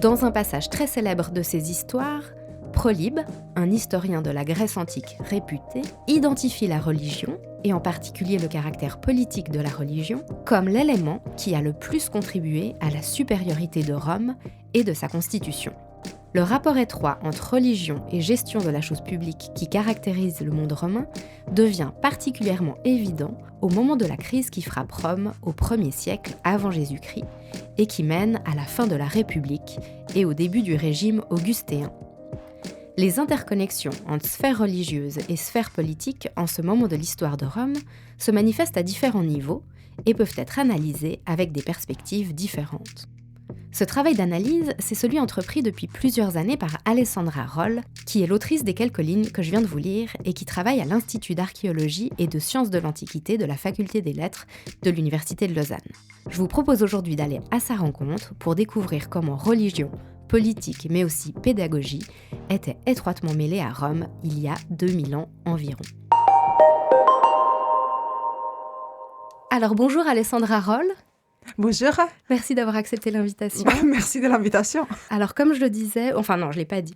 Dans un passage très célèbre de ces histoires, Prolybe, un historien de la Grèce antique réputé, identifie la religion, et en particulier le caractère politique de la religion, comme l'élément qui a le plus contribué à la supériorité de Rome et de sa constitution. Le rapport étroit entre religion et gestion de la chose publique qui caractérise le monde romain devient particulièrement évident au moment de la crise qui frappe Rome au 1er siècle avant Jésus-Christ et qui mène à la fin de la République et au début du régime augustéen. Les interconnexions entre sphère religieuse et sphère politique en ce moment de l'histoire de Rome se manifestent à différents niveaux et peuvent être analysées avec des perspectives différentes. Ce travail d'analyse, c'est celui entrepris depuis plusieurs années par Alessandra Roll, qui est l'autrice des quelques lignes que je viens de vous lire et qui travaille à l'Institut d'archéologie et de sciences de l'Antiquité de la Faculté des Lettres de l'Université de Lausanne. Je vous propose aujourd'hui d'aller à sa rencontre pour découvrir comment religion, politique mais aussi pédagogie étaient étroitement mêlées à Rome il y a 2000 ans environ. Alors bonjour Alessandra Roll. Bonjour. Merci d'avoir accepté l'invitation. Merci de l'invitation. Alors comme je le disais, enfin non, je ne l'ai pas dit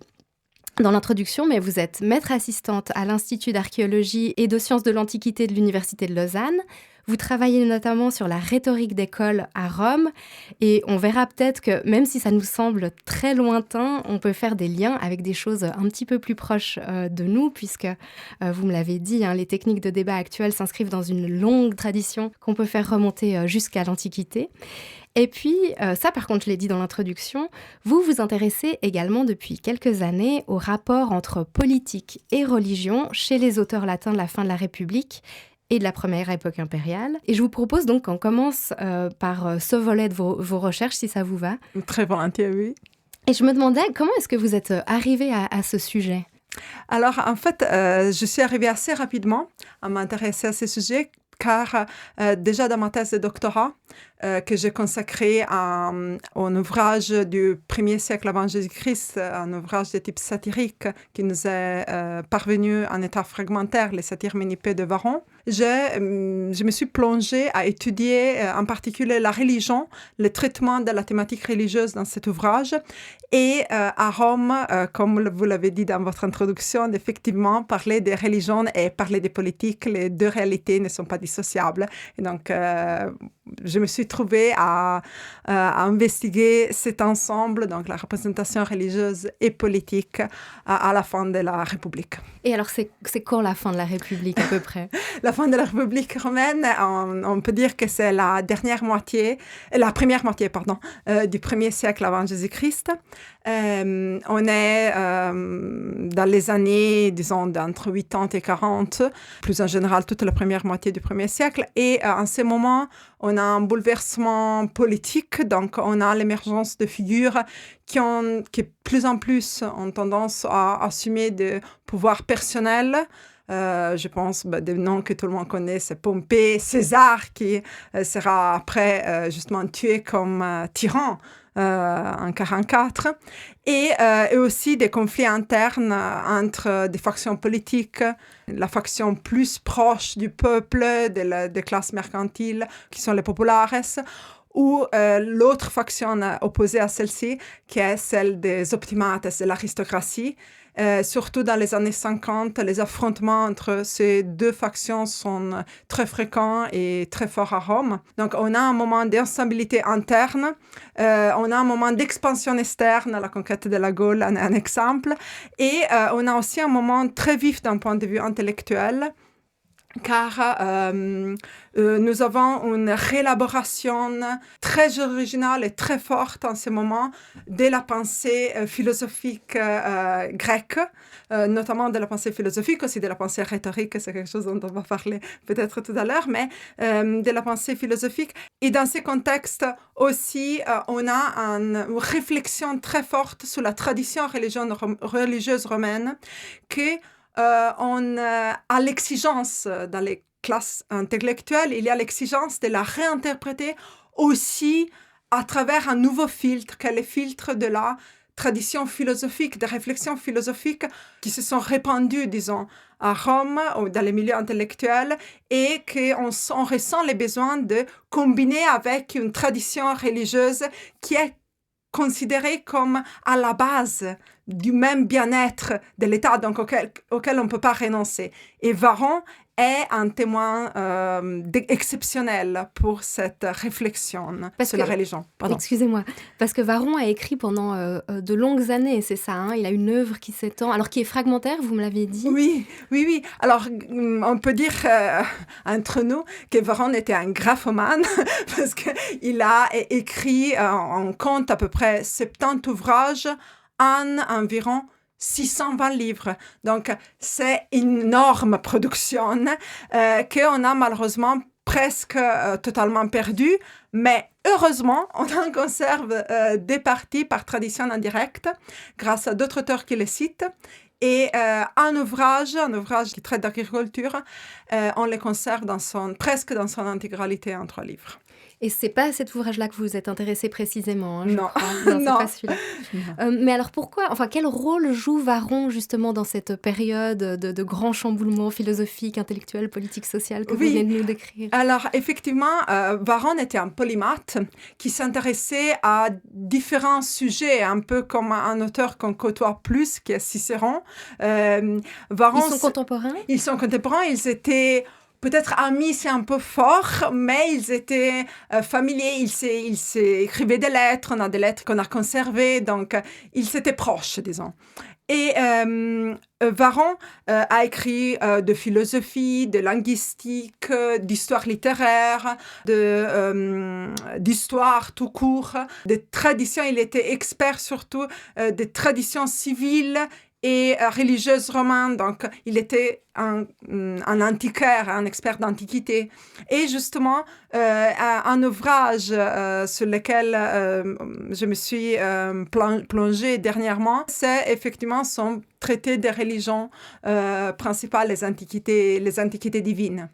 dans l'introduction, mais vous êtes maître assistante à l'Institut d'archéologie et de sciences de l'Antiquité de l'Université de Lausanne. Vous travaillez notamment sur la rhétorique d'école à Rome et on verra peut-être que même si ça nous semble très lointain, on peut faire des liens avec des choses un petit peu plus proches de nous puisque, vous me l'avez dit, les techniques de débat actuelles s'inscrivent dans une longue tradition qu'on peut faire remonter jusqu'à l'Antiquité. Et puis, ça par contre je l'ai dit dans l'introduction, vous vous intéressez également depuis quelques années au rapport entre politique et religion chez les auteurs latins de la fin de la République et de la première époque impériale. Et je vous propose donc qu'on commence par ce volet de vos recherches, si ça vous va. Très volontiers, oui. Et je me demandais, comment est-ce que vous êtes arrivé à ce sujet ? Alors, en fait, je suis arrivée assez rapidement à m'intéresser à ce sujet, car déjà dans ma thèse de doctorat, que j'ai consacrée à un ouvrage du 1er siècle avant Jésus-Christ, un ouvrage de type satirique qui nous est parvenu en état fragmentaire, les satires ménippées de Varron. Je me suis plongée à étudier en particulier la religion, le traitement de la thématique religieuse dans cet ouvrage. Et à Rome, comme vous l'avez dit dans votre introduction, effectivement, parler des religions et parler des politiques, les deux réalités ne sont pas dissociables. Et donc, je me suis trouvée à investiguer cet ensemble, donc la représentation religieuse et politique à la fin de la République. Et alors, c'est quand la fin de la République à peu près ? La fin de la République romaine, on peut dire que c'est la première moitié, du 1er siècle avant Jésus-Christ. On est dans les années, disons, d'entre 80 et 40, plus en général toute la première moitié du 1er siècle. Et en ce moment, on a un bouleversement politique, donc on a l'émergence de figures qui plus en plus ont tendance à assumer des pouvoirs personnels. Je pense des noms que tout le monde connaît, c'est Pompée, César, qui sera après justement tué comme tyran en 44, et aussi des conflits internes entre des factions politiques, la faction plus proche du peuple, des classes mercantiles, qui sont les populares, ou l'autre faction opposée à celle-ci, qui est celle des optimates, de l'aristocratie. Surtout dans les années 50, les affrontements entre ces deux factions sont très fréquents et très forts à Rome. Donc, on a un moment d'instabilité interne, on a un moment d'expansion externe, la conquête de la Gaule en est un exemple, et on a aussi un moment très vif d'un point de vue intellectuel, car nous avons une réélaboration très originale et très forte en ce moment de la pensée philosophique grecque, notamment de la pensée philosophique, aussi de la pensée rhétorique, c'est quelque chose dont on va parler peut-être tout à l'heure, mais de la pensée philosophique. Et dans ce contexte aussi, on a une réflexion très forte sur la tradition religieuse romaine qui à l'exigence dans les classes intellectuelles, il y a l'exigence de la réinterpréter aussi à travers un nouveau filtre, qui est le filtre de la tradition philosophique, des réflexions philosophiques qui se sont répandues, disons, à Rome, ou dans les milieux intellectuels, et qu'on ressent les besoins de combiner avec une tradition religieuse qui est considéré comme à la base du même bien-être de l'État, donc auquel on ne peut pas renoncer. Et Varron est un témoin exceptionnel pour cette réflexion sur la religion. Pardon. Excusez-moi, parce que Varron a écrit pendant de longues années, c'est ça, hein, il a une œuvre qui s'étend, alors qui est fragmentaire, vous me l'aviez dit. Oui. Alors, on peut dire entre nous que Varron était un graphomane, parce qu'il a écrit, on compte à peu près 70 ouvrages en environ 620 livres. Donc, c'est une énorme production qu'on a malheureusement presque totalement perdue. Mais heureusement, on en conserve des parties par tradition indirecte grâce à d'autres auteurs qui les citent. Et un ouvrage qui traite d'agriculture, on le conserve presque dans son intégralité en 3 livres. Et c'est pas cet ouvrage-là que vous vous êtes intéressé précisément, hein, je non. crois. Non, c'est pas celui-là. Mais alors pourquoi, quel rôle joue Varron justement dans cette période de grands chamboulements philosophiques, intellectuels, politiques, sociaux que vous venez de nous décrire? Alors effectivement, Varron était un polymathe qui s'intéressait à différents sujets, un peu comme un auteur qu'on côtoie plus, qui est Cicéron. Varron, ils sont contemporains? Ils sont contemporains, ils étaient... Peut-être amis, c'est un peu fort, mais ils étaient familiers, ils s'écrivaient des lettres, on a des lettres qu'on a conservées, donc ils étaient proches, disons. Et Varron a écrit de philosophie, de linguistique, d'histoire littéraire, d'histoire tout court, des traditions. Il était expert surtout des traditions civiles et religieuse romaine, donc il était un antiquaire, un expert d'antiquité. Et justement, un ouvrage sur lequel je me suis plongée dernièrement, c'est effectivement son traité des religions principales, les antiquités divines.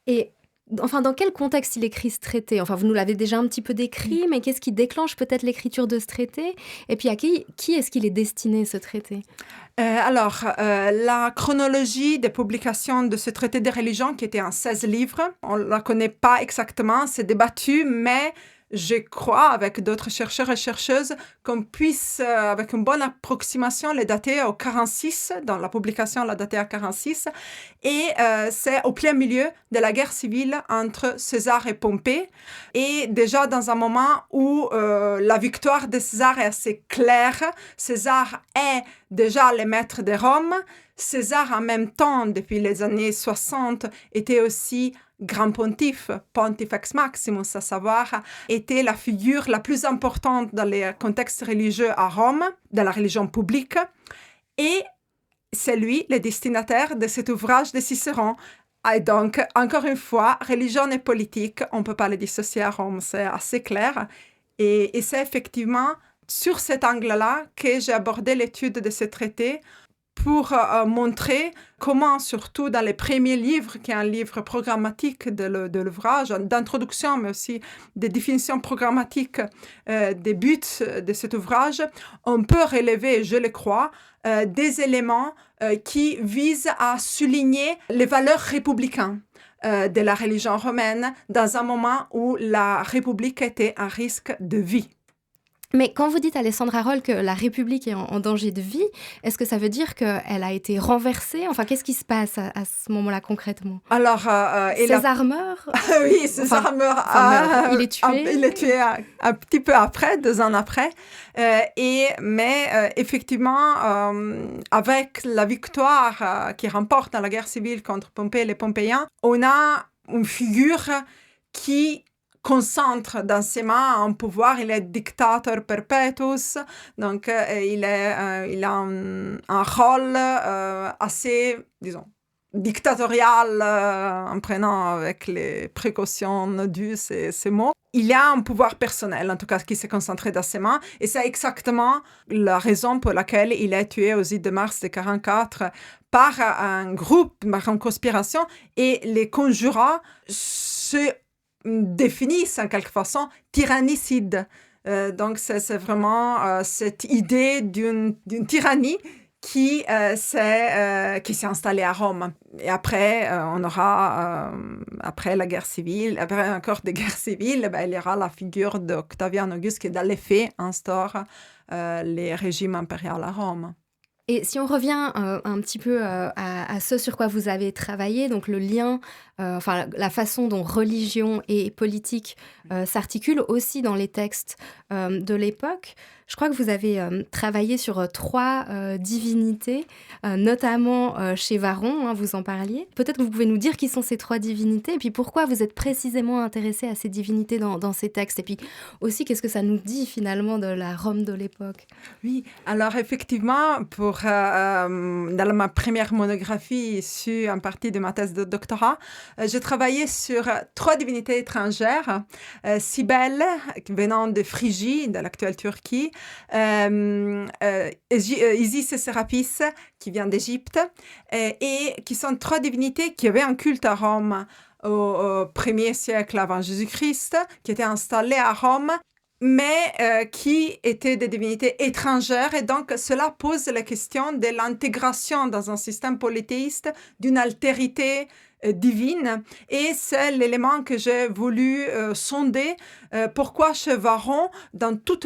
Et dans quel contexte il écrit ce traité? Vous nous l'avez déjà un petit peu décrit, mais qu'est-ce qui déclenche peut-être l'écriture de ce traité? Et puis à qui est-ce qu'il est destiné, ce traité? La chronologie des publications de ce traité des religions, qui était en 16 livres, on ne la connaît pas exactement, c'est débattu, mais je crois, avec d'autres chercheurs et chercheuses, qu'on puisse, avec une bonne approximation, les dater au 46, dans la publication, la dater à 46, et c'est au plein milieu de la guerre civile entre César et Pompée, et déjà dans un moment où la victoire de César est assez claire. César est déjà le maître de Rome. César, en même temps, depuis les années 60, était aussi grand pontife, Pontifex Maximus, à savoir, était la figure la plus importante dans les contextes religieux à Rome, dans la religion publique. Et c'est lui le destinataire de cet ouvrage de Cicéron. Et donc, encore une fois, religion et politique, on ne peut pas les dissocier à Rome, c'est assez clair. Et c'est effectivement sur cet angle-là que j'ai abordé l'étude de ce traité pour montrer comment, surtout dans les premiers livres, qui est un livre programmatique de l'ouvrage, d'introduction, mais aussi des définitions programmatiques des buts de cet ouvrage, on peut relever, je le crois, des éléments qui visent à souligner les valeurs républicaines de la religion romaine dans un moment où la République était un risque de vie. Mais quand vous dites, Alessandra Roll, que la République est en danger de vie, est-ce que ça veut dire qu'elle a été renversée? Qu'est-ce qui se passe à ce moment-là concrètement? Alors, César meurt? Oui, César meurt. Il est tué? Il est tué un petit peu après, 2 ans après. Mais effectivement, avec la victoire qu'il remporte dans la guerre civile contre Pompée et les Pompéiens, on a une figure qui concentre dans ses mains un pouvoir. Il est dictateur perpetuus, donc il a un rôle assez, disons, dictatorial, en prenant avec les précautions dues ces mots. Il a un pouvoir personnel, en tout cas, qui s'est concentré dans ses mains, et c'est exactement la raison pour laquelle il est tué au 8 de mars de 1944 par un groupe, par une conspiration, et les conjurats se définissent en quelque façon tyrannicide. Donc c'est vraiment cette idée d'une tyrannie qui s'est installé à Rome. Et après, on aura, après la guerre civile, après encore des guerres civiles, il y aura la figure d'Octavian Auguste qui, dans les faits, instaure les régimes impériaux à Rome. Et si on revient un petit peu à ce sur quoi vous avez travaillé, donc le lien, la façon dont religion et politique s'articulent aussi dans les textes de l'époque, je crois que vous avez travaillé sur 3 divinités, notamment chez Varron, hein, vous en parliez. Peut-être que vous pouvez nous dire qui sont ces 3 divinités et puis pourquoi vous êtes précisément intéressé à ces divinités dans ces textes. Et puis aussi, qu'est-ce que ça nous dit finalement de la Rome de l'époque? Oui, alors effectivement, dans ma première monographie issue en partie de ma thèse de doctorat, j'ai travaillé sur 3 divinités étrangères. Cybèle, venant de Phrygie, de l'actuelle Turquie, Isis et Sérapis, qui vient d'Égypte, et qui sont 3 divinités qui avaient un culte à Rome au 1er siècle avant Jésus-Christ, qui étaient installées à Rome, mais qui étaient des divinités étrangères. Et donc, cela pose la question de l'intégration dans un système polythéiste d'une altérité divine. Et c'est l'élément que j'ai voulu sonder. Pourquoi chez Varron, dans tout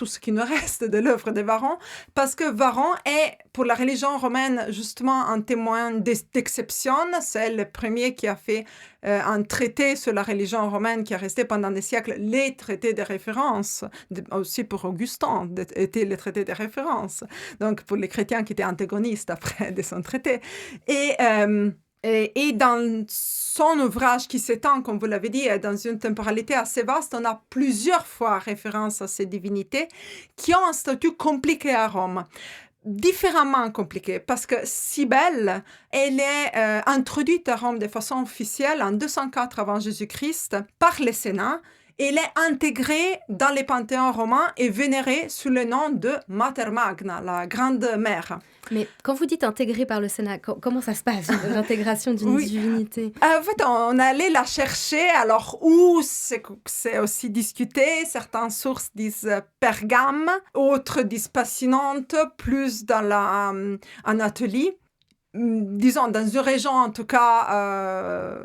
ce qui nous reste de l'œuvre de Varron, parce que Varron est, pour la religion romaine, justement un témoin d'exception. C'est le premier qui a fait un traité sur la religion romaine qui a resté pendant des siècles les traités de référence. Aussi pour Augustin, étaient les traités de référence. Donc, pour les chrétiens qui étaient antagonistes après de son traité. Et dans son ouvrage qui s'étend, comme vous l'avez dit, dans une temporalité assez vaste, on a plusieurs fois référence à ces divinités qui ont un statut compliqué à Rome. Différemment compliqué, parce que Cybèle, elle est introduite à Rome de façon officielle en 204 avant Jésus-Christ par le Sénat. Elle est intégrée dans les panthéons romains et vénérée sous le nom de Mater Magna, la grande mère. Mais quand vous dites intégrée par le Sénat, comment ça se passe, l'intégration d'une divinité? En fait, on allait la chercher, alors où c'est aussi discuté. Certaines sources disent Pergame, autres disent Pacinonte, plus dans Anatolie. Disons, dans une région, en tout cas,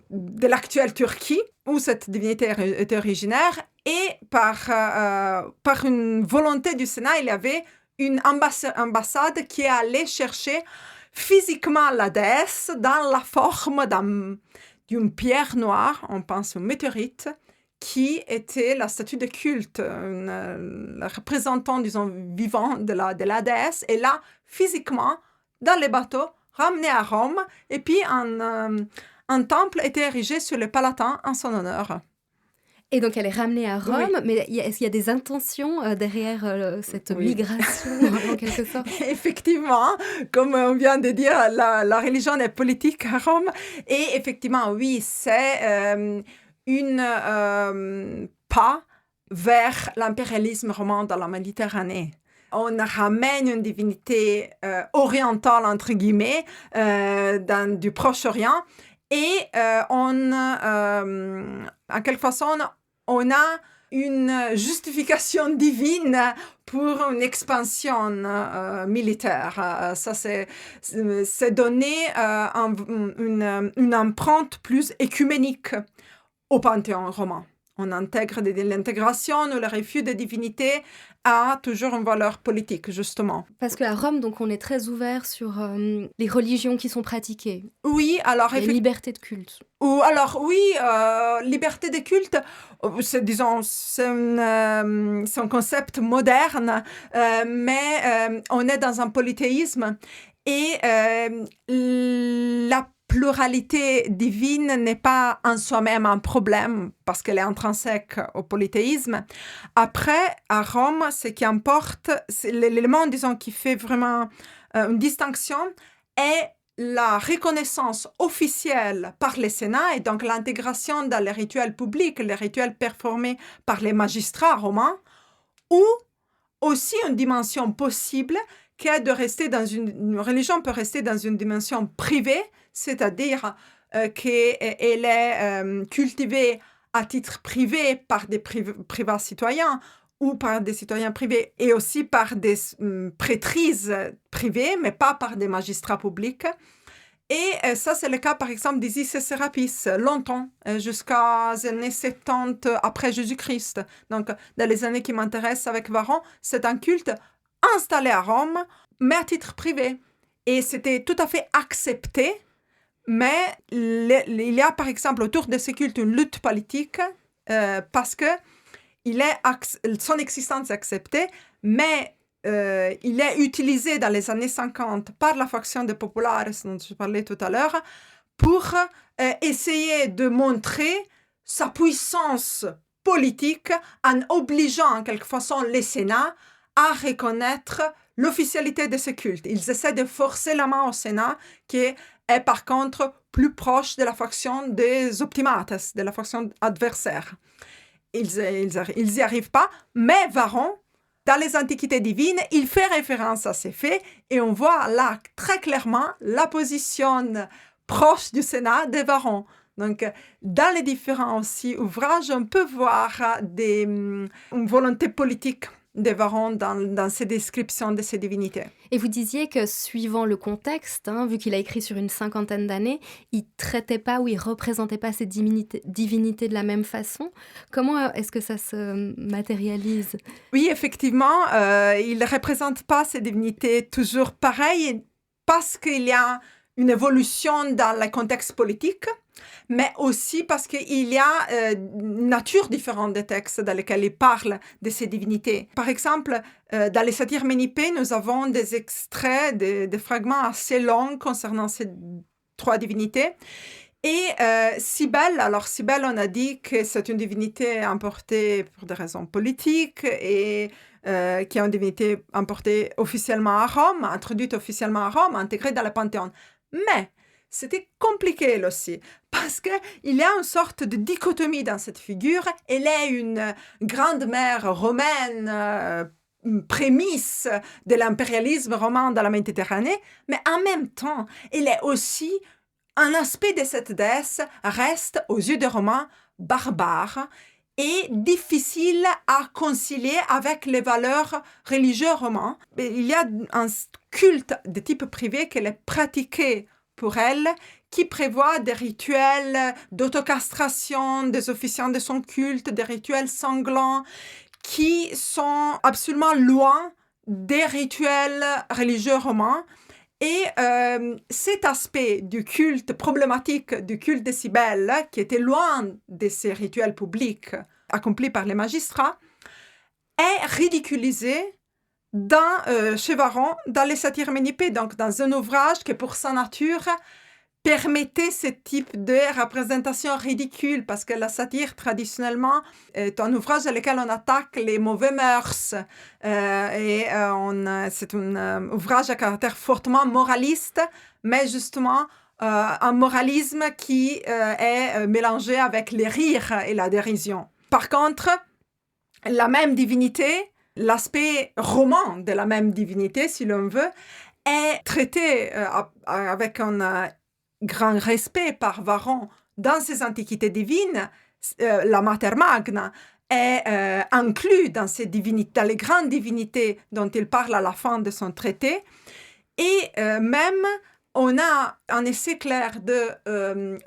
de l'actuelle Turquie, où cette divinité était originaire. Et par une volonté du Sénat, il y avait une ambassade qui est allée chercher physiquement la déesse dans la forme d'une pierre noire, on pense au météorite, qui était la statue de culte, le représentant, disons, vivant de la déesse. Et là, physiquement, dans les bateaux, ramené à Rome, et puis un temple était érigé sur le Palatin en son honneur. Et donc, elle est ramenée à Rome, Oui. mais est-ce qu'il y a des intentions derrière cette migration, en quelque sorte? Effectivement, comme on vient de dire, la religion est politique à Rome. Et effectivement, oui, c'est une pas vers l'impérialisme romain dans la Méditerranée. On ramène une divinité orientale, entre guillemets, du Proche-Orient, et en quelque façon, on a une justification divine pour une expansion militaire. Ça, c'est donner une empreinte plus écuménique au panthéon romain. On intègre l'intégration ou le refus des divinités a toujours une valeur politique, justement. Parce qu'à Rome, donc, on est très ouvert sur les religions qui sont pratiquées. Oui, alors... Et liberté de culte. Liberté de culte, c'est un concept moderne, mais on est dans un polythéisme. Et la pluralité divine n'est pas en soi-même un problème parce qu'elle est intrinsèque au polythéisme. Après, à Rome, ce qui importe, c'est l'élément, disons, qui fait vraiment une distinction est la reconnaissance officielle par le Sénat et donc l'intégration dans les rituels publics, les rituels performés par les magistrats romains, ou aussi une dimension possible qui est de rester dans une religion peut rester dans une dimension privée, c'est-à-dire qu'elle est cultivée à titre privé par des privats citoyens, ou par des citoyens privés et aussi par des prêtrises privées, mais pas par des magistrats publics. Et ça, c'est le cas, par exemple, d'Isis et Sérapis, longtemps, jusqu'aux années 70 après Jésus-Christ. Donc, dans les années qui m'intéressent avec Varron, c'est un culte installé à Rome, mais à titre privé. Et c'était tout à fait accepté, mais il y a, par exemple, autour de ce culte une lutte politique, parce que son existence est acceptée, mais il est utilisé dans les années 50 par la faction des Populares, dont je parlais tout à l'heure, pour essayer de montrer sa puissance politique en obligeant en quelque façon les Sénats à reconnaître l'officialité de ce culte. Ils essaient de forcer la main au Sénat, qui est par contre plus proche de la faction des optimates, de la faction adversaire. Ils y arrivent pas, mais Varron, dans les Antiquités divines, il fait référence à ces faits et on voit là très clairement la position proche du Sénat de Varron. Donc, dans les différents aussi ouvrages, on peut voir une volonté politique de Varron dans ses descriptions de ces divinités. Et vous disiez que suivant le contexte, vu qu'il a écrit sur une 50aine d'années, il ne traitait pas ou il ne représentait pas ces divinités de la même façon. Comment est-ce que ça se matérialise ? Oui, effectivement, il ne représente pas ces divinités toujours pareilles parce qu'il y a une évolution dans le contexte politique, mais aussi parce qu'il y a une nature différente des textes dans lesquels il parle de ces divinités. Par exemple, dans les satires Ménippées, nous avons des extraits, des fragments assez longs concernant ces trois divinités. Et Cybèle, alors Cybèle, on a dit que c'est une divinité importée pour des raisons politiques et qui est une divinité importée officiellement à Rome, introduite officiellement à Rome, intégrée dans le Panthéon. Mais c'était compliqué elle aussi, parce qu'il y a une sorte de dichotomie dans cette figure. Elle est une grande mère romaine, prémisse de l'impérialisme romain dans la Méditerranée, mais en même temps, elle est aussi un aspect de cette déesse reste, aux yeux des Romains, barbare et difficile à concilier avec les valeurs religieuses romaines. Il y a un culte de type privé qu'elle est pratiqué pour elle, qui prévoit des rituels d'autocastration des officiants de son culte, des rituels sanglants, qui sont absolument loin des rituels religieux romains. Et cet aspect du culte problématique du culte de Cybèle, qui était loin de ces rituels publics accomplis par les magistrats, est ridiculisé chez Varron, dans les satires Ménippées, donc dans un ouvrage qui, pour sa nature, permettait ce type de représentation ridicule, parce que la satire, traditionnellement, est un ouvrage dans lequel on attaque les mauvais mœurs. C'est un ouvrage à caractère fortement moraliste, mais justement, un moralisme qui est mélangé avec les rires et la dérision. Par contre, la même divinité, l'aspect roman de la même divinité, si l'on veut, est traité avec un grand respect par Varron dans ses antiquités divines. La Mater Magna est inclus dans ces divinités, dans les grandes divinités dont il parle à la fin de son traité. Et même, on a un essai clair de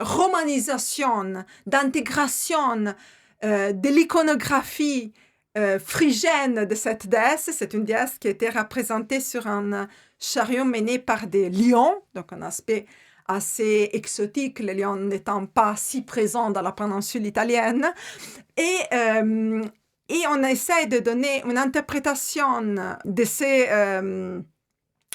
romanisation, d'intégration de l'iconographie phrygène de cette déesse. C'est une déesse qui a été représentée sur un chariot mené par des lions, donc un aspect assez exotique, les lions n'étant pas si présents dans la péninsule italienne. Et on essaie de donner une interprétation de ces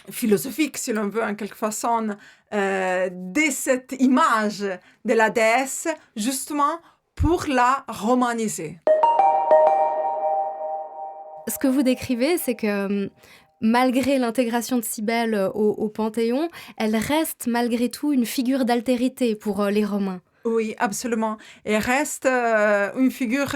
philosophiques, si l'on veut, en quelque façon, de cette image de la déesse, justement pour la romaniser. Ce que vous décrivez, c'est que malgré l'intégration de Cybèle au Panthéon, elle reste malgré tout une figure d'altérité pour les Romains. Oui, absolument. Elle reste une figure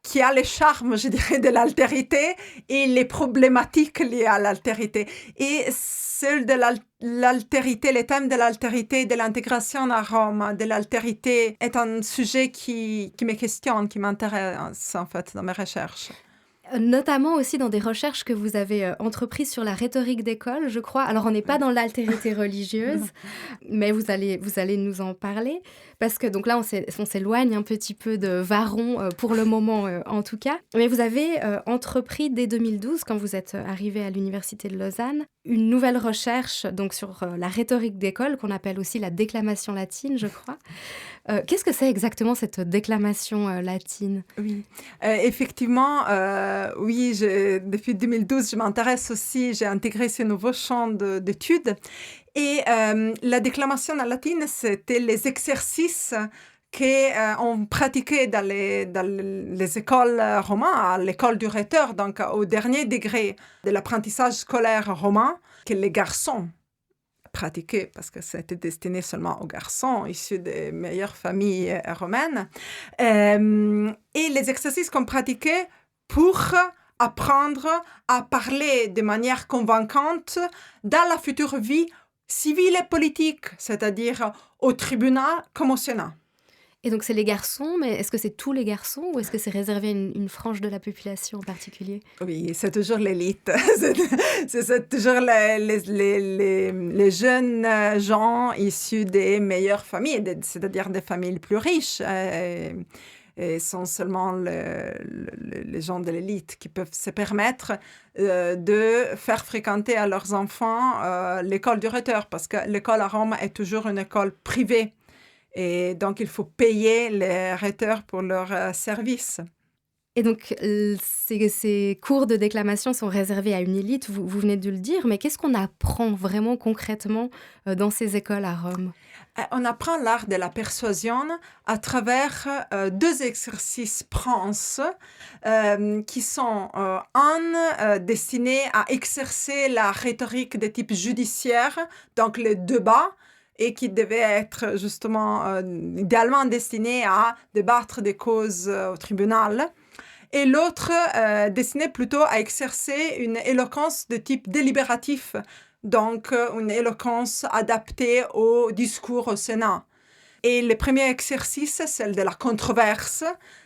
qui a les charmes, je dirais, de l'altérité et les problématiques liées à l'altérité. Et celle de l'altérité, les thèmes de l'altérité, de l'intégration à Rome, de l'altérité, est un sujet qui me questionne, qui m'intéresse en fait dans mes recherches. Notamment aussi dans des recherches que vous avez entreprises sur la rhétorique d'école, je crois. Alors, on n'est pas dans l'altérité religieuse, mais vous allez nous en parler. Parce que donc là, on s'éloigne un petit peu de Varron, pour le moment en tout cas. Mais vous avez entrepris dès 2012, quand vous êtes arrivé à l'Université de Lausanne, une nouvelle recherche donc, sur la rhétorique d'école, qu'on appelle aussi la déclamation latine, je crois. Qu'est-ce que c'est exactement cette déclamation latine? Oui, effectivement, oui, depuis 2012, je m'intéresse aussi, j'ai intégré ce nouveau champ d'études. Et la déclamation en latine, c'était les exercices qu'on pratiquait dans les écoles romanes, à l'école du rhéteur, donc au dernier degré de l'apprentissage scolaire romain, que les garçons pratiquaient, parce que c'était destiné seulement aux garçons issus des meilleures familles romaines. Et les exercices qu'on pratiquait pour apprendre à parler de manière convaincante dans la future vie civile et politique, c'est-à-dire au tribunal comme au Sénat. Et donc, c'est les garçons, mais est-ce que c'est tous les garçons ou est-ce que c'est réservé à une frange de la population en particulier? Oui, c'est toujours l'élite. c'est toujours les jeunes gens issus des meilleures familles, c'est-à-dire des familles les plus riches. Et sont seulement les gens de l'élite qui peuvent se permettre de faire fréquenter à leurs enfants l'école du rhéteur, parce que l'école à Rome est toujours une école privée. Et donc, il faut payer les rhéteurs pour leur service. Et donc, ces cours de déclamation sont réservés à une élite, vous venez de le dire, mais qu'est-ce qu'on apprend vraiment concrètement dans ces écoles à Rome? On apprend l'art de la persuasion à travers deux exercices princes qui sont un destiné à exercer la rhétorique de type judiciaire, donc les débats, et qui devait être justement idéalement destiné à débattre des causes au tribunal. Et l'autre destiné plutôt à exercer une éloquence de type délibératif, donc une éloquence adaptée au discours au Sénat. Et le premier exercice, c'est celle de la controverse,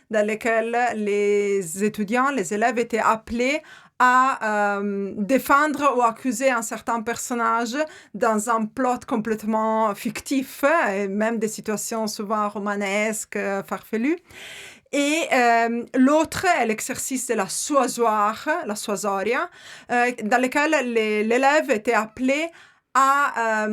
dans lequel les étudiants, les élèves étaient appelés à défendre ou accuser un certain personnage dans un plot complètement fictif, et même des situations souvent romanesques, farfelues. Et l'autre est l'exercice de la soisoire, la soisoria, dans lequel l'élève était appelé à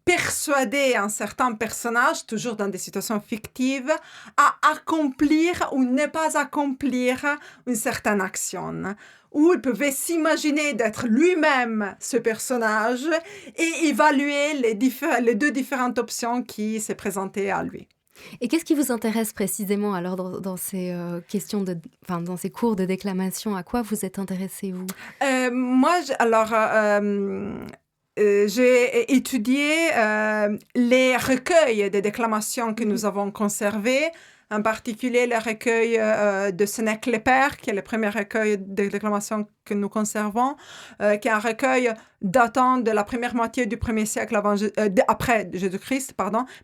persuader un certain personnage, toujours dans des situations fictives, à accomplir ou ne pas accomplir une certaine action. Où il pouvait s'imaginer d'être lui-même ce personnage et évaluer les deux différentes options qui se présentaient à lui. Et qu'est-ce qui vous intéresse précisément alors dans ces questions dans ces cours de déclamation? À quoi vous êtes intéressé, vous? Moi, j'ai étudié les recueils de déclamations que nous avons conservés, en particulier le recueil de Sénèque le Père, qui est le premier recueil de déclamations que nous conservons, qui est un recueil datant de la première moitié du 1er siècle après Jésus-Christ,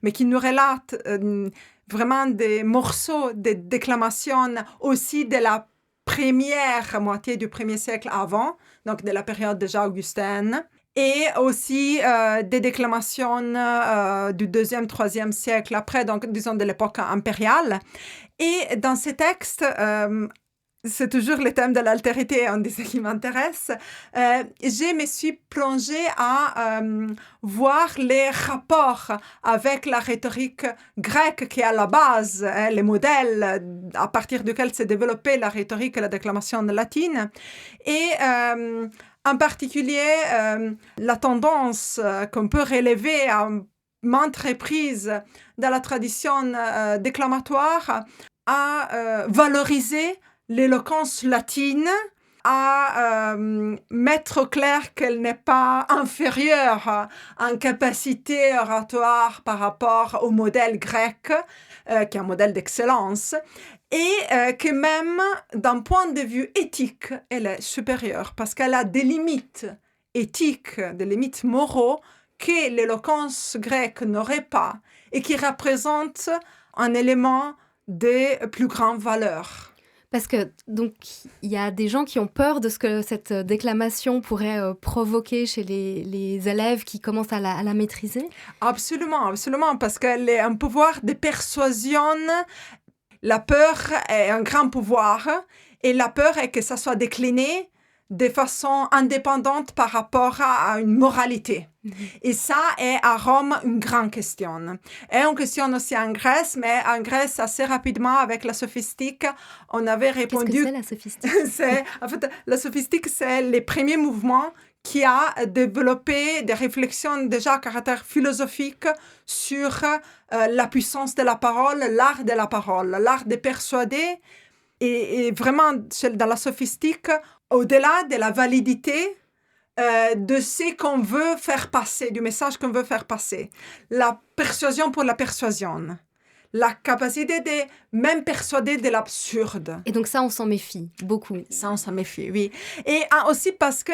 mais qui nous relate vraiment des morceaux de déclamations aussi de la première moitié du 1er siècle avant, donc de la période déjà augustine. Et aussi des déclamations du 2e, 3e siècle après, donc disons de l'époque impériale. Et dans ces textes, c'est toujours le thème de l'altérité, c'est ce qui m'intéresse, je me suis plongée à voir les rapports avec la rhétorique grecque qui est à la base, les modèles à partir duquel s'est développée la rhétorique et la déclamation latine. Et en particulier, la tendance qu'on peut relever à maintes reprises dans la tradition déclamatoire à valoriser l'éloquence latine, à mettre au clair qu'elle n'est pas inférieure en capacité oratoire par rapport au modèle grec, qui est un modèle d'excellence, et que même d'un point de vue éthique, elle est supérieure, parce qu'elle a des limites éthiques, des limites moraux que l'éloquence grecque n'aurait pas, et qui représentent un élément de plus grande valeur. Parce que, donc, il y a des gens qui ont peur de ce que cette déclamation pourrait provoquer chez les élèves qui commencent à la maîtriser. Absolument, absolument, parce qu'elle est un pouvoir de persuasion. La peur est un grand pouvoir et la peur est que ça soit décliné de façon indépendante par rapport à une moralité. Et ça est à Rome une grande question. Et on questionne aussi en Grèce, mais en Grèce, assez rapidement, avec la sophistique, on avait répondu... Qu'est-ce que c'est la sophistique? En fait, la sophistique, c'est les premiers mouvements qui a développé des réflexions déjà à caractère philosophique sur la puissance de la parole, l'art de la parole, l'art de persuader. Et vraiment, dans la sophistique, au-delà de la validité de ce qu'on veut faire passer, du message qu'on veut faire passer. La persuasion pour la persuasion. La capacité de même persuader de l'absurde. Et donc ça, on s'en méfie beaucoup. Ça, on s'en méfie, oui. Et aussi parce que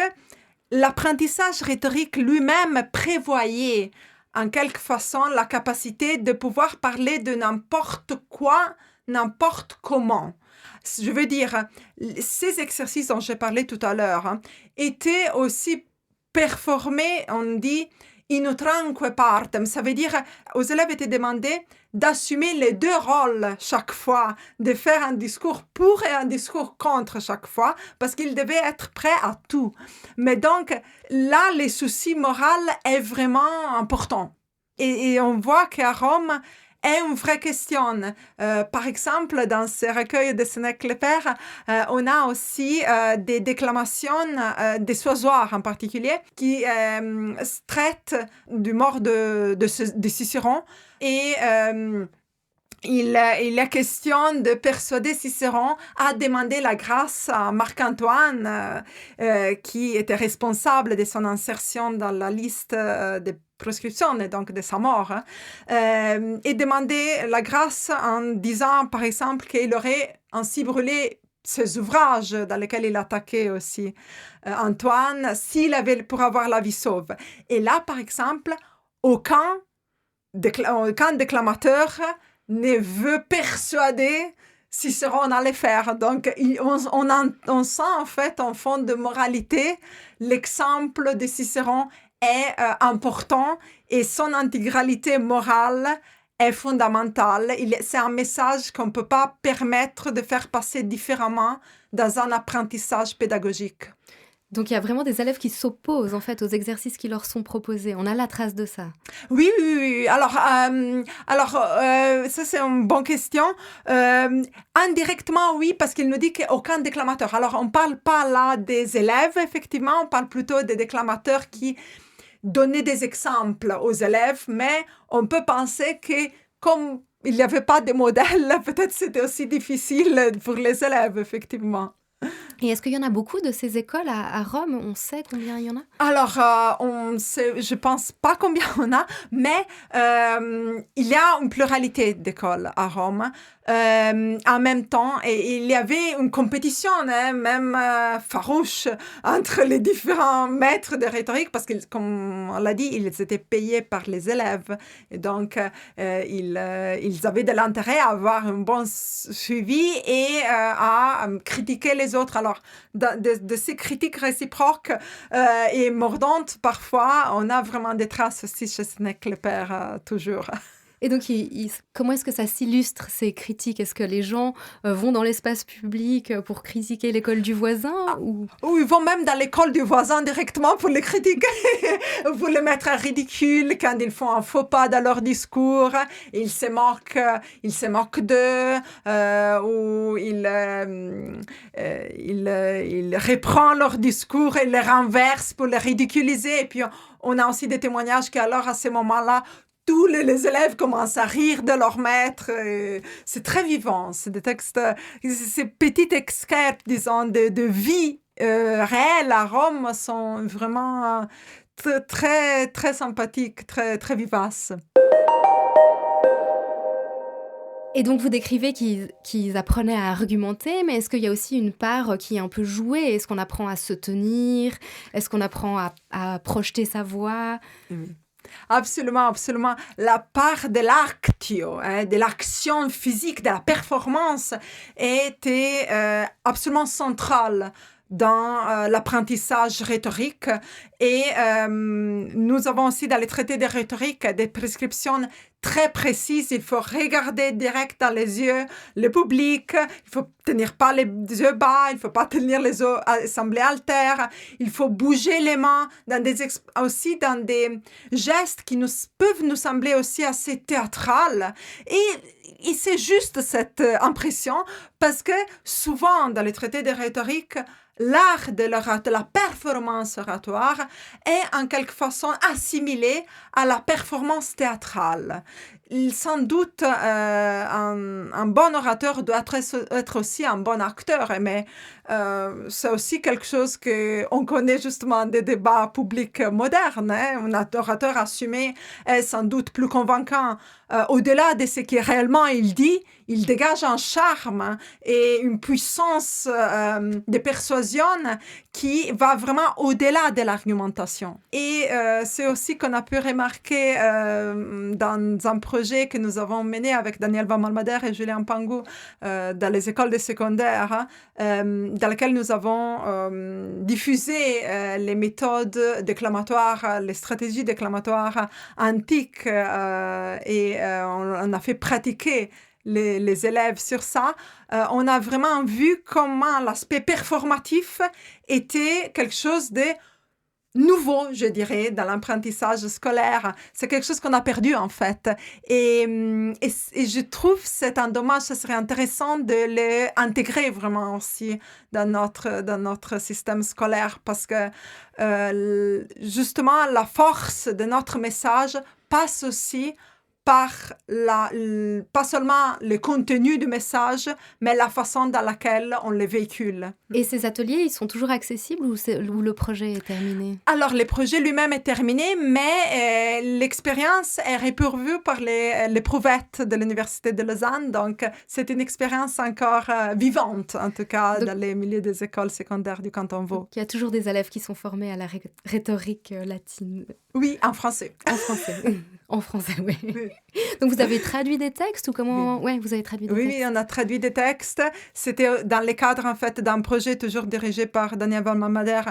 l'apprentissage rhétorique lui-même prévoyait en quelque façon la capacité de pouvoir parler de n'importe quoi, n'importe comment. Je veux dire, ces exercices dont j'ai parlé tout à l'heure étaient aussi performés, on dit, in utranque partem. Ça veut dire, aux élèves était demandé d'assumer les deux rôles chaque fois, de faire un discours pour et un discours contre chaque fois, parce qu'ils devaient être prêts à tout. Mais donc, là, les soucis moraux est vraiment important. Et on voit qu'à Rome, est une vraie question. Par exemple, dans ce recueil de Sénèque-le-Père, on a aussi des déclamations des oisoirs en particulier qui traitent du mort de Cicéron et il est question de persuader Cicéron à demander la grâce à Marc-Antoine, qui était responsable de son insertion dans la liste des proscription et donc de sa mort, et demander la grâce en disant, par exemple, qu'il aurait ainsi brûlé ses ouvrages dans lesquels il attaquait aussi Antoine, s'il avait pour avoir la vie sauve. Et là, par exemple, aucun déclamateur ne veut persuader Cicéron allait faire. Donc, on sent en fait, en fond de moralité, l'exemple de Cicéron est important et son intégralité morale est fondamentale. C'est un message qu'on ne peut pas permettre de faire passer différemment dans un apprentissage pédagogique. Donc, il y a vraiment des élèves qui s'opposent en fait aux exercices qui leur sont proposés. On a la trace de ça. Oui. Alors, ça, c'est une bonne question. Indirectement, oui, parce qu'il nous dit qu'aucun déclamateur. Alors, on ne parle pas là des élèves, effectivement. On parle plutôt des déclamateurs qui donnaient des exemples aux élèves. Mais on peut penser que comme il n'y avait pas de modèle, peut-être c'était aussi difficile pour les élèves, effectivement. Et est-ce qu'il y en a beaucoup de ces écoles à Rome? On sait combien il y en a? Alors, je pense pas combien on a, mais il y a une pluralité d'écoles à Rome. En même temps, et il y avait une compétition, même farouche, entre les différents maîtres de rhétorique, parce que, comme on l'a dit, ils étaient payés par les élèves. Et donc, ils avaient de l'intérêt à avoir un bon suivi et à critiquer les autres. Alors, de ces critiques réciproques et mordantes, parfois, on a vraiment des traces aussi chez Sénèque-le-Père, toujours. Et donc, comment est-ce que ça s'illustre, ces critiques? Est-ce que les gens vont dans l'espace public pour critiquer l'école du voisin ou ils vont même dans l'école du voisin directement pour les critiquer, pour les mettre en ridicule quand ils font un faux pas dans leur discours, ils se moquent d'eux, ou ils reprennent leur discours et les renversent pour les ridiculiser. Et puis, on a aussi des témoignages qu'alors, à ce moment-là, tous les élèves commencent à rire de leur maître. C'est très vivant. C'est des textes, ces petits excerpts, disons, de vie réelle à Rome sont vraiment très, très sympathiques, très, très vivaces. Et donc, vous décrivez qu'ils apprenaient à argumenter, mais est-ce qu'il y a aussi une part qui est un peu jouée? Est-ce qu'on apprend à se tenir? Est-ce qu'on apprend à projeter sa voix? Absolument, absolument. La part de l'actio, de l'action physique, de la performance était absolument centrale dans l'apprentissage rhétorique. Et nous avons aussi dans les traités de rhétorique des prescriptions très précises. Il faut regarder direct dans les yeux le public, il faut tenir pas les yeux bas, il faut pas tenir les yeux semblés altères, il faut bouger les mains aussi dans des gestes qui peuvent nous sembler aussi assez théâtrales. Et c'est juste cette impression parce que souvent dans les traités de rhétorique, l'art de la performance oratoire est en quelque façon assimilé à la performance théâtrale. Sans doute, un bon orateur doit être aussi un bon acteur, mais c'est aussi quelque chose qu'on connaît justement des débats publics modernes. Un orateur assumé est sans doute plus convaincant. Au-delà de ce qu'il réellement il dit, il dégage un charme et une puissance de persuasion qui va vraiment au-delà de l'argumentation. Et c'est aussi qu'on a pu remarquer dans un projet que nous avons mené avec Daniel Van Malmader et Julien Pangou dans les écoles de secondaire, dans lequel nous avons diffusé les méthodes déclamatoires, les stratégies déclamatoires antiques et on a fait pratiquer les élèves sur ça. On a vraiment vu comment l'aspect performatif était quelque chose de nouveau, je dirais, dans l'apprentissage scolaire. C'est quelque chose qu'on a perdu, en fait. Et je trouve que c'est un dommage, ce serait intéressant de l'intégrer vraiment aussi dans notre système scolaire parce que justement, la force de notre message passe aussi par pas seulement le contenu du message, mais la façon dans laquelle on le véhicule. Et ces ateliers, ils sont toujours accessibles ou le projet est terminé? Alors, le projet lui-même est terminé, mais l'expérience est repervue par les prouvettes de l'Université de Lausanne. Donc, c'est une expérience encore vivante, en tout cas, dans les milieux des écoles secondaires du canton Vaud. Il y a toujours des élèves qui sont formés à la rhétorique latine. Oui, en français. En français. En français, oui. Donc, vous avez traduit des textes ou comment? Oui, vous avez traduit des textes. Oui, on a traduit des textes. C'était dans le cadre, en fait, d'un projet toujours dirigé par Daniel Van Malmader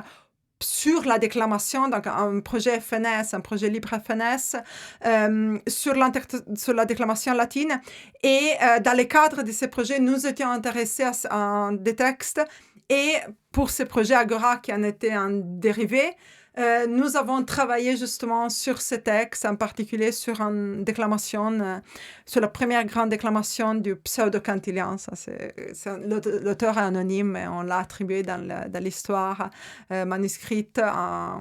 sur la déclamation, donc un projet FNS, un projet libre FNS, sur la déclamation latine. Et dans le cadre de ce projet, nous étions intéressés à des textes. Et pour ce projet Agora, qui en était un dérivé, nous avons travaillé justement sur ce texte, en particulier sur une déclamation, sur la première grande déclamation du pseudo-Cantillien. L'auteur est anonyme, et on l'a attribué dans l'histoire manuscrite à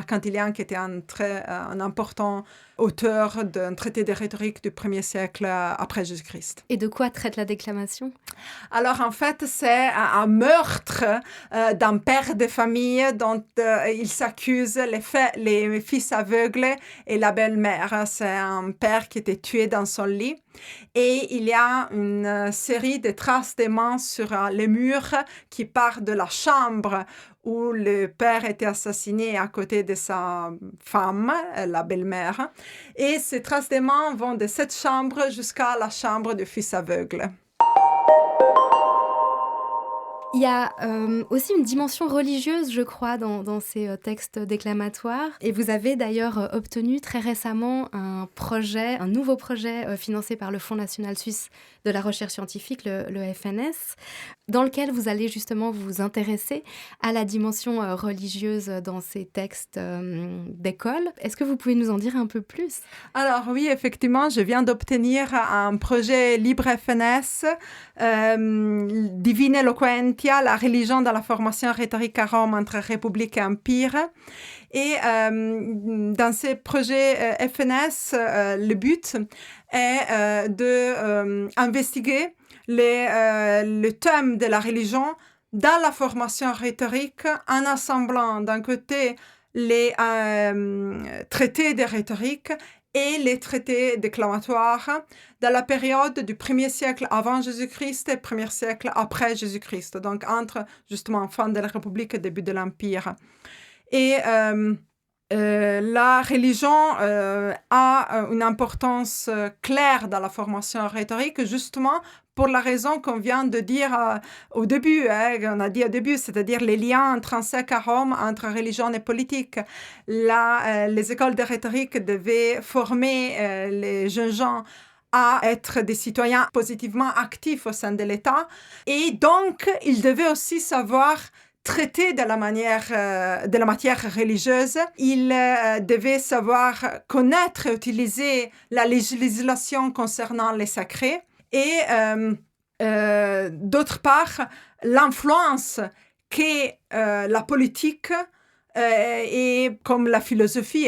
Cantillien, qui était un important auteur d'un traité de rhétorique du 1er siècle après Jésus-Christ. Et de quoi traite la déclamation? Alors, en fait, c'est un meurtre d'un père de famille dont il s'accuse les fils aveugles et la belle-mère. C'est un père qui était tué dans son lit. Et il y a une série de traces de mains sur les murs qui partent de la chambre où le père était assassiné à côté de sa femme, la belle-mère. Et ces traces de mains vont de cette chambre jusqu'à la chambre du fils aveugle. Il y a aussi une dimension religieuse, je crois, dans ces textes déclamatoires. Et vous avez d'ailleurs obtenu très récemment un nouveau projet financé par le Fonds national suisse de la recherche scientifique, le FNS, dans lequel vous allez justement vous intéresser à la dimension religieuse dans ces textes d'école. Est-ce que vous pouvez nous en dire un peu plus? Alors oui, effectivement, je viens d'obtenir un projet libre FNS, Divina Eloquentia, la religion dans la formation rhétorique à Rome entre République et Empire. Et dans ces projets FNS, le but est d'investiguer le thème de la religion dans la formation rhétorique en assemblant d'un côté les traités de rhétorique et les traités déclamatoires dans la période du 1er siècle avant Jésus-Christ et 1er siècle après Jésus-Christ, donc entre justement fin de la République et début de l'Empire. Et la religion a une importance claire dans la formation rhétorique, justement pour la raison qu'on vient de dire au début, on a dit au début, c'est-à-dire les liens intrinsèques à Rome entre religion et politique. Les écoles de rhétorique devaient former les jeunes gens à être des citoyens positivement actifs au sein de l'État, et donc ils devaient aussi savoir traiter de la matière religieuse. Il devait savoir connaître et utiliser la législation concernant les sacrés et d'autre part l'influence que la politique et comme la philosophie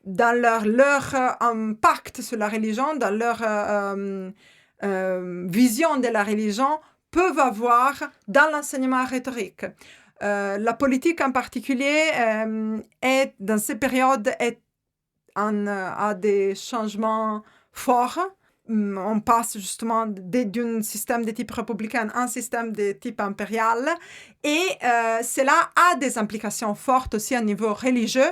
dans leur impact sur la religion, dans leur vision de la religion peuvent avoir dans l'enseignement rhétorique. La politique en particulier est dans ces périodes a des changements forts. On passe justement d'un système de type républicain à un système de type impérial, et cela a des implications fortes aussi au niveau religieux.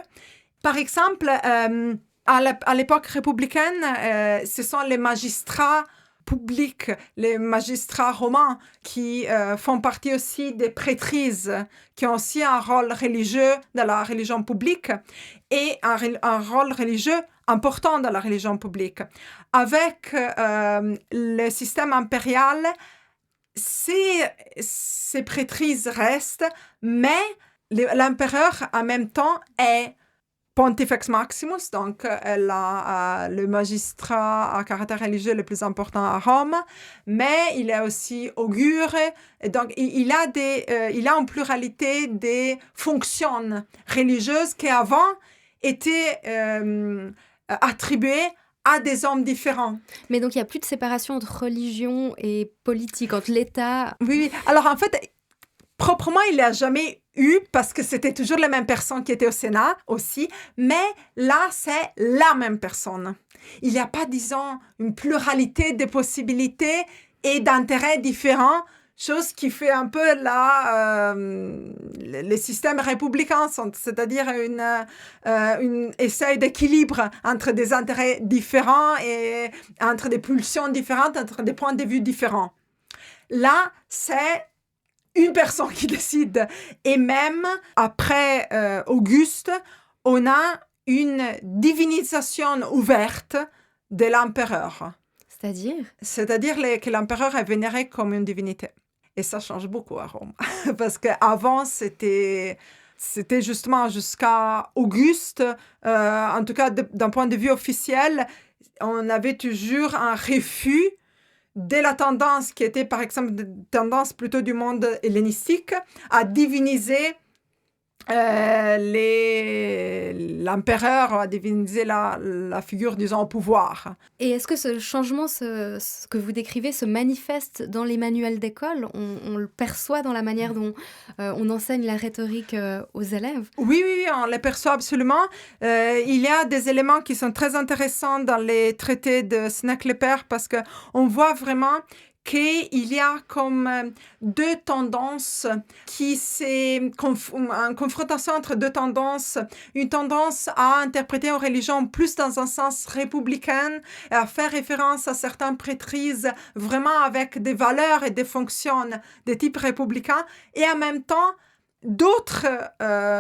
Par exemple, à l'époque républicaine, ce sont les magistrats publics, les magistrats romains qui font partie aussi des prêtrises, qui ont aussi un rôle religieux dans la religion publique et un rôle religieux important dans la religion publique. Avec le système impérial, ces prêtrises restent, mais l'empereur en même temps est Pontifex Maximus, donc le magistrat à caractère religieux le plus important à Rome, mais il est aussi augure, et donc il a une pluralité des fonctions religieuses qui avant étaient attribuées à des hommes différents. Mais donc il n'y a plus de séparation entre religion et politique, entre l'État... Oui, alors en fait, proprement, il n'y a jamais eu, parce que c'était toujours les mêmes personnes qui étaient au Sénat aussi, mais là, c'est la même personne. Il n'y a pas, disons, une pluralité de possibilités et d'intérêts différents, chose qui fait un peu le système républicain, c'est-à-dire une essai d'équilibre entre des intérêts différents et entre des pulsions différentes, entre des points de vue différents. Là, c'est une personne qui décide. Et même après Auguste, on a une divinisation ouverte de l'empereur. C'est-à-dire? C'est-à-dire que l'empereur est vénéré comme une divinité. Et ça change beaucoup à Rome. Parce qu'avant, c'était justement jusqu'à Auguste, en tout cas d'un point de vue officiel, on avait toujours un refus de la tendance qui était, par exemple, tendance plutôt du monde hellénistique, à diviniser l'empereur, à diviniser la figure, disons, au pouvoir. Et est-ce que ce changement, ce que vous décrivez, se manifeste dans les manuels d'école ? On le perçoit dans la manière dont on enseigne la rhétorique aux élèves ? Oui, on le perçoit absolument. Il y a des éléments qui sont très intéressants dans les traités de Sénèque-le-Père, parce qu'on voit vraiment qu'il y a comme deux tendances une confrontation entre deux tendances, une tendance à interpréter une religion plus dans un sens républicain et à faire référence à certaines prêtrises vraiment avec des valeurs et des fonctions de type républicain, et en même temps d'autres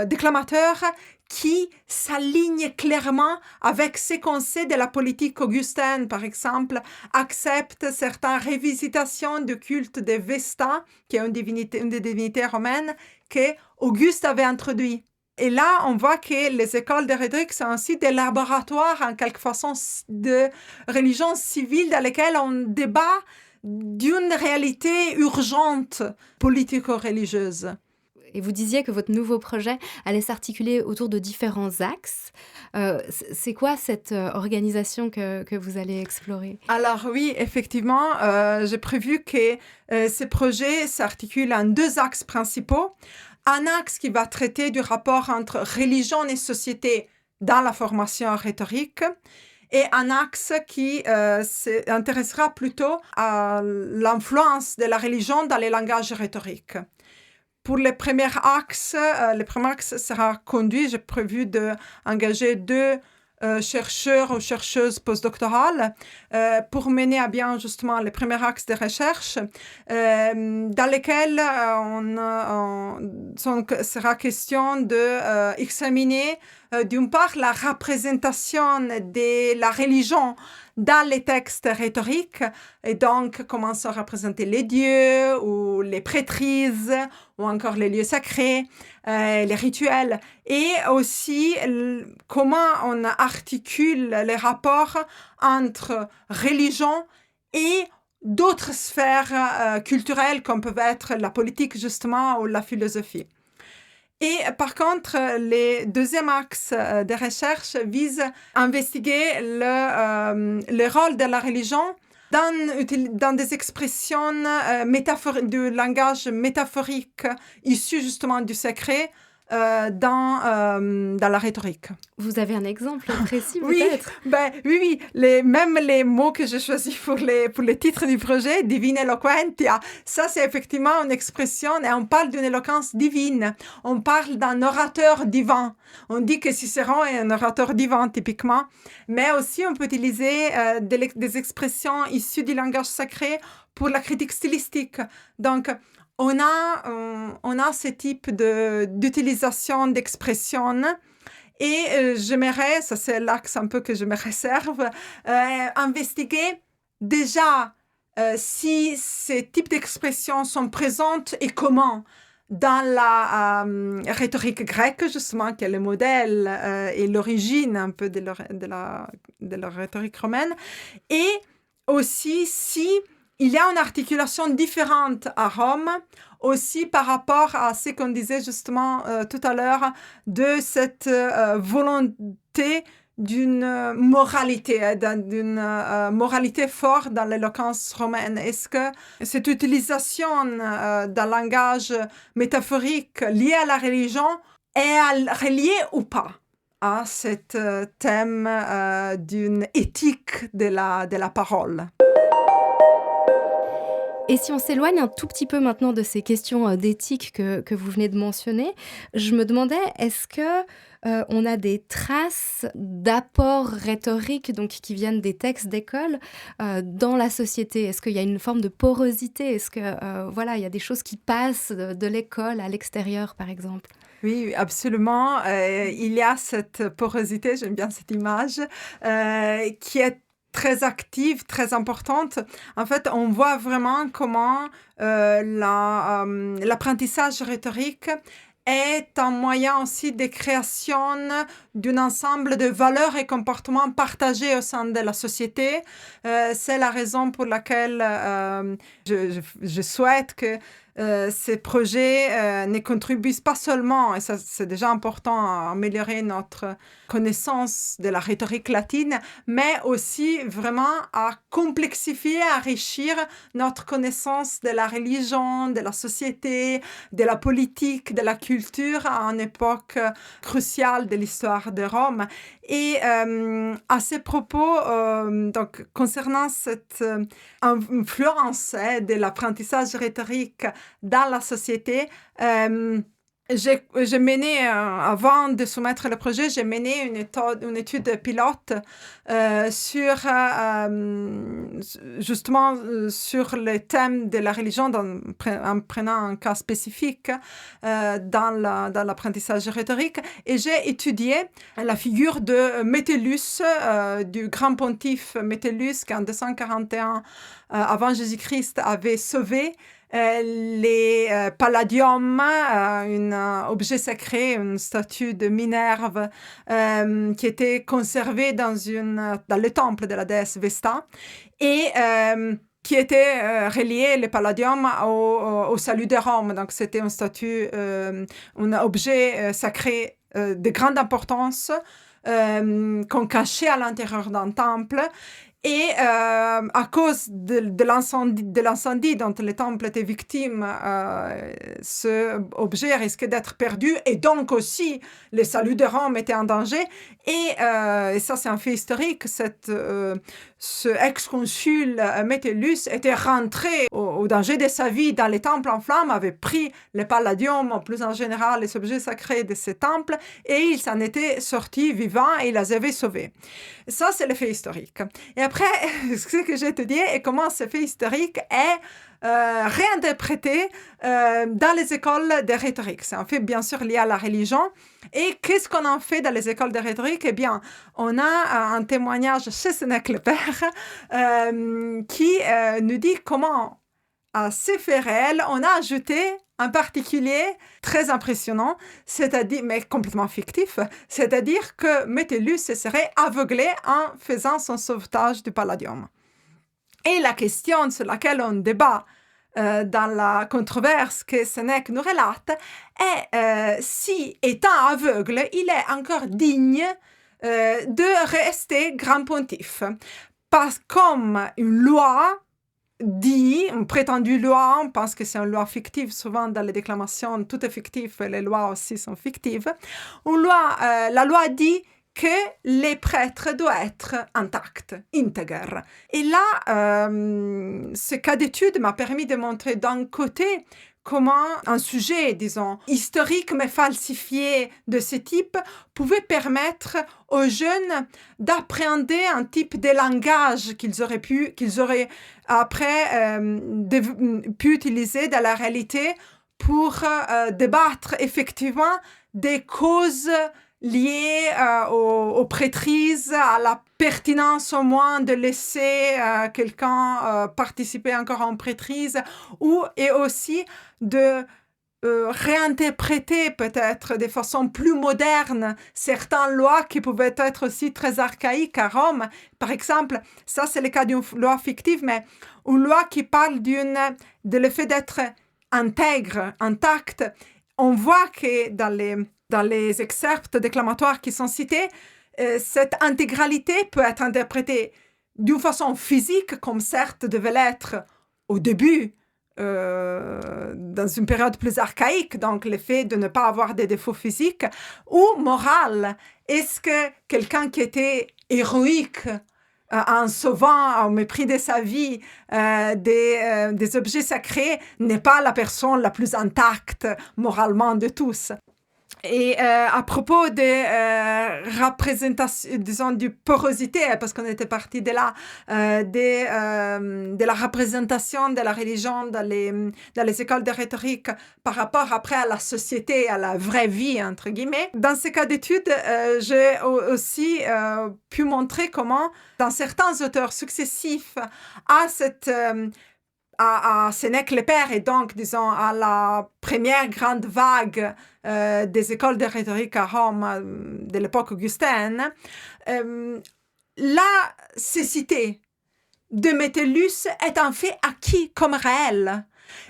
déclamateurs qui s'alignent clairement avec ce qu'on sait de la politique augustaine, par exemple, acceptent certaines revisitations du culte de Vesta, qui est une des divinités romaines, qu'Auguste avait introduit. Et là, on voit que les écoles de rhétorique sont aussi des laboratoires, en quelque façon, de religion civile dans lesquelles on débat d'une réalité urgente politico-religieuse. Et vous disiez que votre nouveau projet allait s'articuler autour de différents axes. C'est quoi cette organisation que vous allez explorer ? Alors oui, effectivement, j'ai prévu que ce projet s'articule en deux axes principaux. Un axe qui va traiter du rapport entre religion et société dans la formation rhétorique, et un axe qui s'intéressera plutôt à l'influence de la religion dans les langages rhétoriques. pour les premiers axes, le premier axe sera conduit. J'ai prévu d'engager 2 chercheurs ou chercheuses postdoctorales pour mener à bien justement les premiers axes de recherche dans lesquels sera question d'examiner d'une part la représentation de la religion dans les textes rhétoriques, et donc comment sont représentés les dieux ou les prêtrises ou encore les lieux sacrés, les rituels, et aussi comment on articule les rapports entre religion et d'autres sphères culturelles comme peuvent être la politique justement ou la philosophie. Et par contre, le deuxième axe de recherche vise à investiguer le rôle de la religion dans des expressions du langage métaphorique issu justement du sacré dans la rhétorique. Vous avez un exemple précis Oui, peut-être? Oui. Même les mots que j'ai choisis pour les titres du projet, divine eloquentia, ça c'est effectivement une expression et on parle d'une éloquence divine. On parle d'un orateur divin. On dit que Cicéron est un orateur divin typiquement, mais aussi on peut utiliser des expressions issues du langage sacré pour la critique stylistique. Donc, on a ce type d'utilisation d'expression et j'aimerais, ça c'est l'axe un peu que je me réserve, investiguer déjà si ces types d'expressions sont présentes et comment dans la rhétorique grecque, justement, qui est le modèle et l'origine un peu de la rhétorique romaine, et aussi si il y a une articulation différente à Rome, aussi par rapport à ce qu'on disait justement tout à l'heure, de cette volonté d'une moralité forte dans l'éloquence romaine. Est-ce que cette utilisation d'un langage métaphorique lié à la religion est reliée ou pas à ce thème d'une éthique de la parole? Et si on s'éloigne un tout petit peu maintenant de ces questions d'éthique que vous venez de mentionner, je me demandais, est-ce que on a des traces d'apports rhétoriques donc, qui viennent des textes d'école dans la société? Est-ce qu'il y a une forme de porosité? Est-ce que il y a des choses qui passent de l'école à l'extérieur, par exemple? Oui, absolument. Il y a cette porosité, j'aime bien cette image, qui est très active, très importante. En fait, on voit vraiment comment l'apprentissage rhétorique est un moyen aussi de création d'un ensemble de valeurs et comportements partagés au sein de la société. C'est la raison pour laquelle je souhaite que ces projets ne contribuent pas seulement, et ça c'est déjà important, à améliorer notre connaissance de la rhétorique latine, mais aussi vraiment à complexifier, à enrichir notre connaissance de la religion, de la société, de la politique, de la culture à une époque cruciale de l'histoire de Rome. Et à ce propos, donc, concernant cette influence de l'apprentissage rhétorique dans la société, j'ai mené, avant de soumettre le projet, j'ai mené une étude pilote justement sur le thème de la religion en prenant un cas spécifique dans l'apprentissage rhétorique. Et j'ai étudié la figure de Métellus, du grand pontife Métellus, qui en 241 avant Jésus-Christ avait sauvé les palladiums, un objet sacré, une statue de Minerve qui était conservée dans le temple de la déesse Vesta et qui était relié, le palladium, au salut de Rome. Donc c'était une statue, un objet sacré de grande importance qu'on cachait à l'intérieur d'un temple. Et à cause de l'incendie dont le temple était victime, ce objet risquait d'être perdu et donc aussi le salut de Rome était en danger. Et ça, c'est un fait historique. Ce ex-consul Metellus était rentré au danger de sa vie dans les temples en flammes, avait pris le palladium, plus en général les objets sacrés de ces temples, et il s'en était sorti vivant et il les avait sauvés. Ça, c'est le fait historique. Et après, ce que je vais te dire est comment ce fait historique est réinterprété dans les écoles de rhétorique. C'est un fait bien sûr lié à la religion. Et qu'est-ce qu'on en fait dans les écoles de rhétorique? Eh bien, on a un témoignage chez Sénèque le Père qui nous dit comment à ces faits réels, on a ajouté un particulier très impressionnant, c'est-à-dire, mais complètement fictif, c'est-à-dire que Metellus se serait aveuglé en faisant son sauvetage du palladium. Et la question sur laquelle on débat dans la controverse que Sénèque nous relate est si, étant aveugle, il est encore digne de rester grand pontife. Parce que comme une loi dit, une prétendue loi, on pense que c'est une loi fictive, souvent dans les déclamations, tout est fictif, les lois aussi sont fictives. La loi dit que les prêtres doivent être intacts, intègres. Et là, ce cas d'étude m'a permis de montrer d'un côté comment un sujet, disons, historique mais falsifié de ce type pouvait permettre aux jeunes d'appréhender un type de langage qu'ils auraient après pu utiliser dans la réalité pour débattre effectivement des causes liées aux prêtrises, à la pertinence au moins de laisser quelqu'un participer encore en prêtrise, et aussi de réinterpréter peut-être de façon plus moderne certaines lois qui pouvaient être aussi très archaïques à Rome. Par exemple, ça c'est le cas d'une loi fictive, mais une loi qui parle de le fait d'être intègre, intact. On voit que dans les excerpts déclamatoires qui sont cités, cette intégralité peut être interprétée d'une façon physique, comme certes devait l'être au début, dans une période plus archaïque, donc le fait de ne pas avoir des défauts physiques, ou morale. Est-ce que quelqu'un qui était héroïque en sauvant au mépris de sa vie des objets sacrés n'est pas la personne la plus intacte moralement de tous? Et à propos des représentations, disons, du porosité, parce qu'on était parti de là, de la représentation de la religion dans les écoles de rhétorique par rapport après à la société, à la vraie vie, entre guillemets. Dans ces cas d'études, j'ai aussi pu montrer comment, dans certains auteurs successifs, à Sénèque le Père et donc, disons, à la première grande vague des écoles de rhétorique à Rome de l'époque augustaine, la cécité de Metellus est un fait acquis comme réel.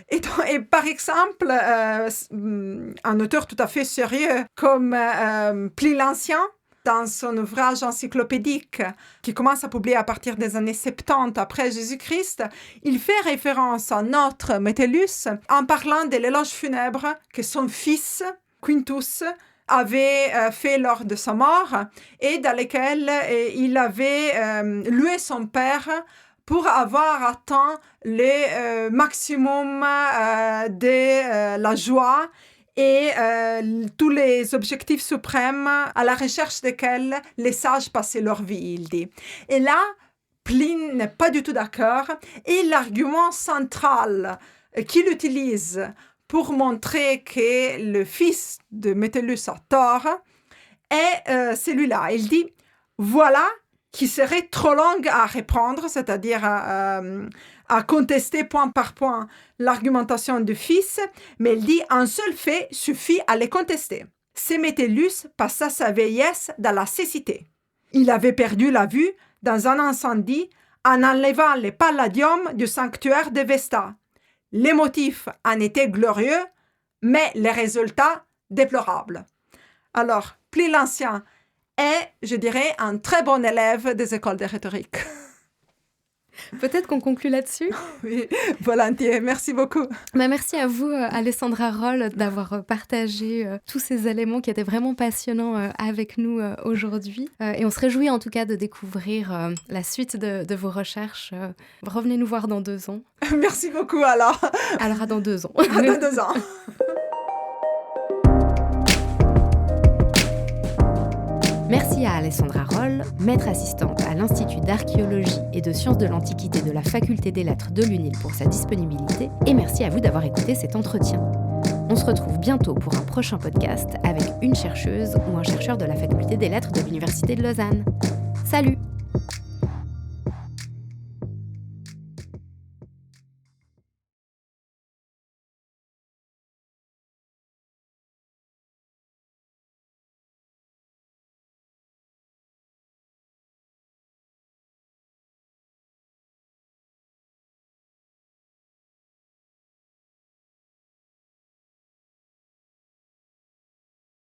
Et par exemple, un auteur tout à fait sérieux comme Pline l'Ancien, dans son ouvrage encyclopédique qui commence à publier à partir des années 70 après Jésus-Christ, il fait référence à notre Metellus en parlant de l'éloge funèbre que son fils, Quintus, avait fait lors de sa mort et dans lequel il avait loué son père pour avoir atteint le maximum de la joie et tous les objectifs suprêmes à la recherche desquels les sages passaient leur vie, il dit. Et là, Pline n'est pas du tout d'accord, et l'argument central qu'il utilise pour montrer que le fils de Metellus a tort est celui-là. Il dit, voilà qui serait trop long à reprendre, c'est-à-dire à contester point par point l'argumentation du fils, mais il dit un seul fait suffit à les contester. C'est Metellus passa sa vieillesse dans la cécité. Il avait perdu la vue dans un incendie en enlevant les palladiums du sanctuaire de Vesta. Les motifs en étaient glorieux, mais les résultats déplorables. Alors, Pline l'Ancien est, je dirais, un très bon élève des écoles de rhétorique. Peut-être qu'on conclut là-dessus. Oui, volontiers. Merci beaucoup. Merci à vous, Alessandra Roll, d'avoir partagé tous ces éléments qui étaient vraiment passionnants avec nous aujourd'hui. Et on se réjouit en tout cas de découvrir la suite de vos recherches. Revenez nous voir dans 2 ans. Merci beaucoup alors. Alors à dans 2 ans. À dans 2 ans. Merci à Alessandra Roll, maître assistante à l'Institut d'archéologie et de sciences de l'Antiquité de la Faculté des Lettres de l'UNIL pour sa disponibilité, et merci à vous d'avoir écouté cet entretien. On se retrouve bientôt pour un prochain podcast avec une chercheuse ou un chercheur de la Faculté des Lettres de l'Université de Lausanne. Salut!